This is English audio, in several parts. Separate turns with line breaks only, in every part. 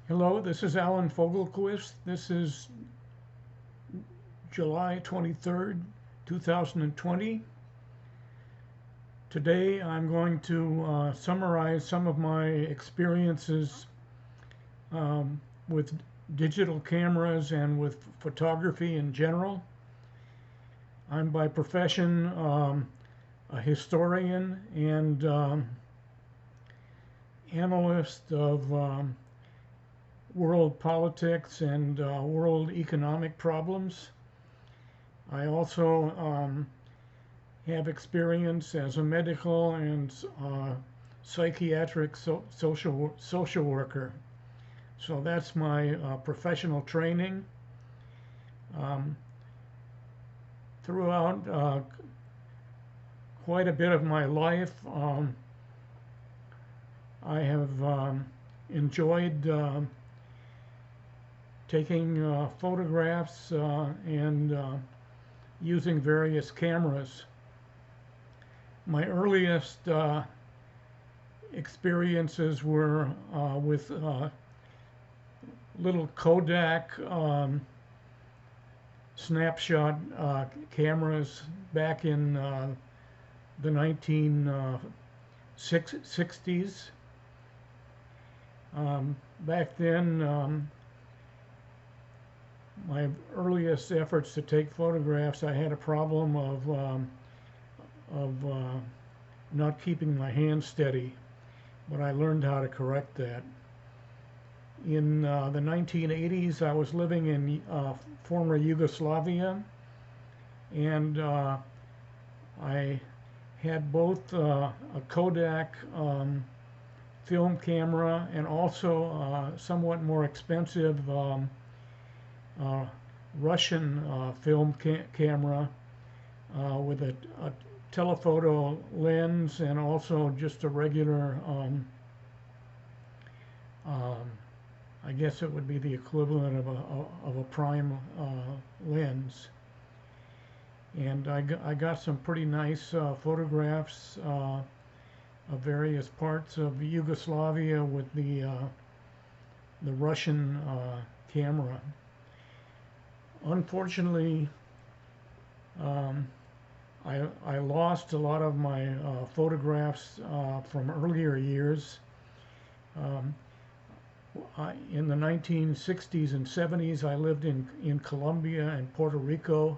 Hello, this is Alan Fogelquist. This is July 23rd, 2020. Today I'm going to summarize some of my experiences with digital cameras and with photography in general. I'm by profession a historian and analyst of world politics and world economic problems. I also have experience as a medical and psychiatric social worker. So that's my professional training. Um, Throughout quite a bit of my life, I have enjoyed taking photographs and using various cameras. My earliest experiences were with little Kodak snapshot cameras back in the 1960s. Back then, my earliest efforts to take photographs, I had a problem of not keeping my hand steady, but I learned how to correct that. In the 1980s, I was living in former Yugoslavia, and I had both a Kodak film camera and also somewhat more expensive uh, Russian film camera with a telephoto lens and also just a regular, um, I guess it would be the equivalent of a prime lens. And I got some pretty nice photographs of various parts of Yugoslavia with the Russian camera. Unfortunately, um, I lost a lot of my photographs from earlier years. Um, in the 1960s and 70s, I lived in Colombia and Puerto Rico,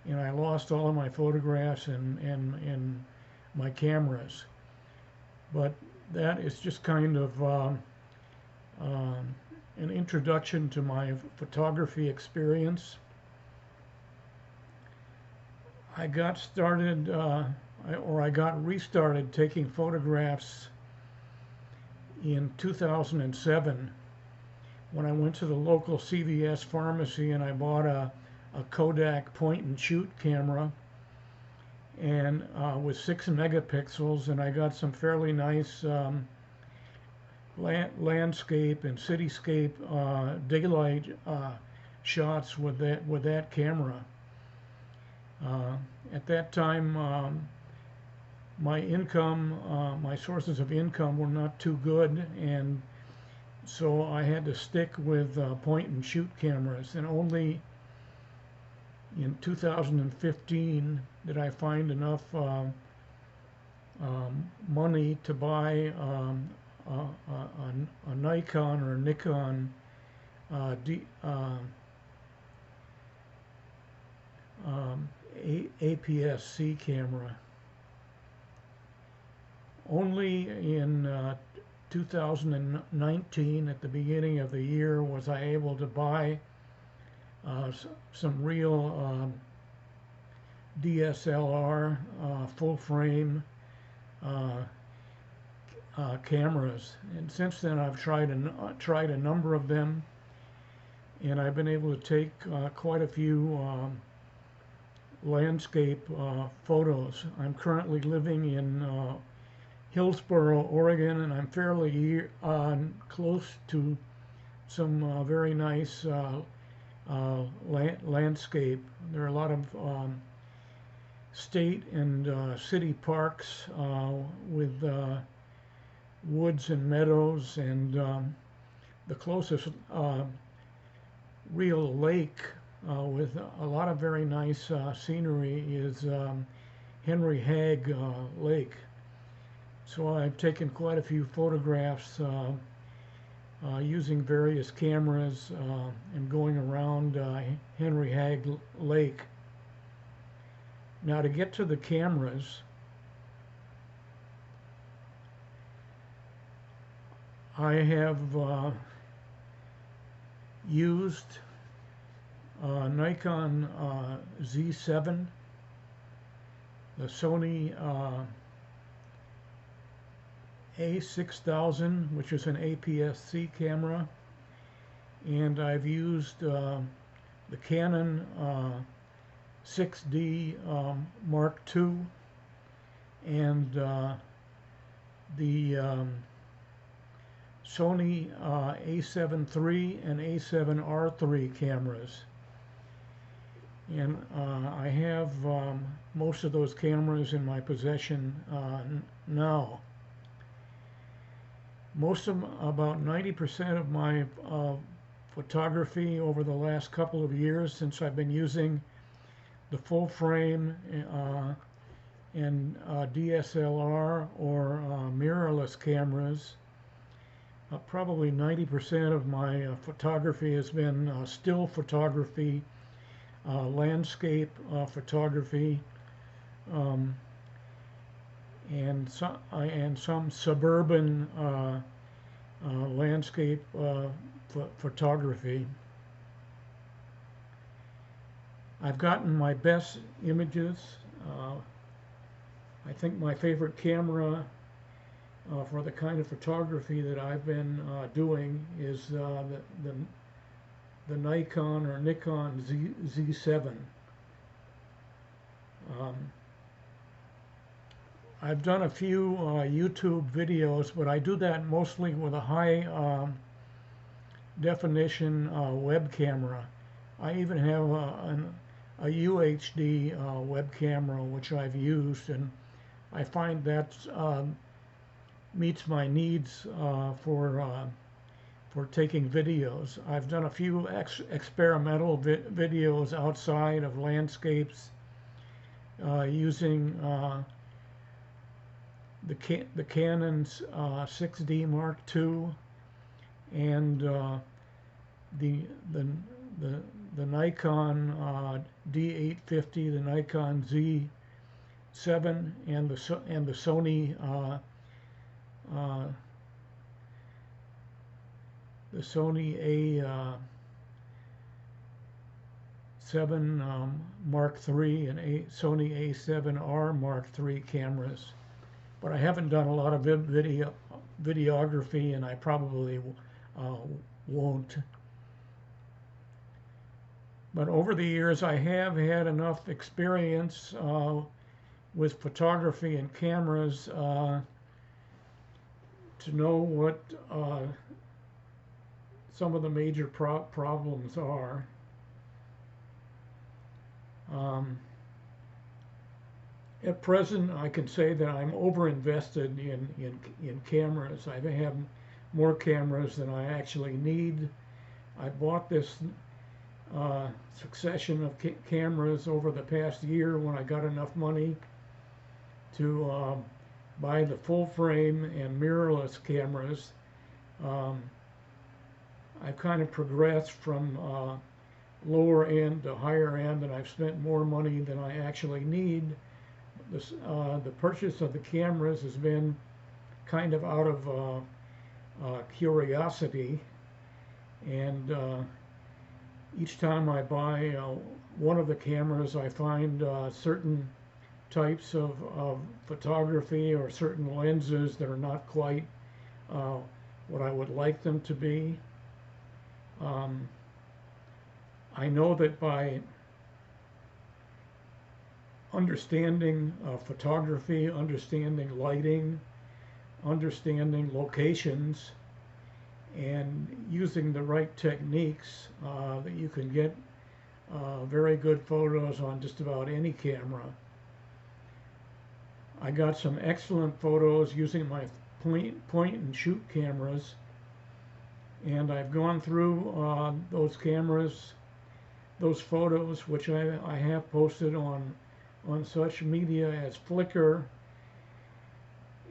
and I lost all of my photographs and my cameras. But that is just kind of um, an introduction to my photography experience. I got started, or I got restarted taking photographs in 2007 when I went to the local CVS pharmacy and I bought a Kodak point and shoot camera and with 6 megapixels, and I got some fairly nice landscape and cityscape daylight shots with that camera. At that time, my sources of income were not too good, and so I had to stick with point and shoot cameras. And only in 2015 did I find enough money to buy a Nikon or Nikon D, APS-C camera. Only in 2019, at the beginning of the year, was I able to buy some real DSLR full frame uh, cameras. And since then, I've tried a number of them, and I've been able to take quite a few landscape photos. I'm currently living in Hillsboro, Oregon, and I'm fairly close to some very nice landscape. There are a lot of state and city parks with woods and meadows, and the closest real lake with a lot of very nice scenery is Henry Hagg Lake. So I've taken quite a few photographs using various cameras and going around Henry Hagg Lake. Now to get to the cameras, I have used Nikon Z7, the Sony A6000, which is an APS-C camera, and I've used the Canon 6D Mark II and the Sony A7 III and A7R III cameras. And I have most of those cameras in my possession now. About 90% of my photography over the last couple of years, since I've been using the full frame and DSLR or mirrorless cameras, probably 90% of my photography has been still photography, landscape photography, and some suburban landscape photography. I've gotten my best images. I think my favorite camera for the kind of photography that I've been doing is the Nikon or Nikon Z7. I've done a few YouTube videos, but I do that mostly with a high definition web camera. I even have a UHD web camera, which I've used, and I find that meets my needs for taking videos. I've done a few experimental videos outside of landscapes using the Canon's 6D Mark II and the Nikon D850, the Nikon Z7, and the Sony A7 Mark III and Sony A7R Mark III cameras. But I haven't done a lot of videography, and I probably won't. But over the years, I have had enough experience with photography and cameras to know what some of the major problems are. At present, I can say that I'm overinvested in cameras. I have more cameras than I actually need. I bought this succession of cameras over the past year when I got enough money to buy the full frame and mirrorless cameras. I've kind of progressed from lower end to higher end, and I've spent more money than I actually need. The purchase of the cameras has been kind of out of curiosity, and each time I buy one of the cameras, I find certain types of photography or certain lenses that are not quite what I would like them to be. I know that by understanding photography, understanding lighting, understanding locations, and using the right techniques, that you can get very good photos on just about any camera. I got some excellent photos using my point and shoot cameras, And I've gone through those cameras, those photos, which I have posted on such media as Flickr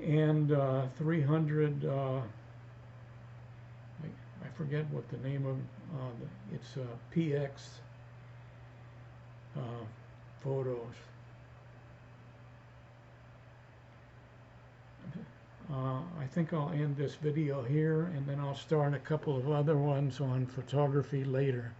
and 300, I forget what the name of, it's PX photos. I think I'll end this video here, and then I'll start a couple of other ones on photography later.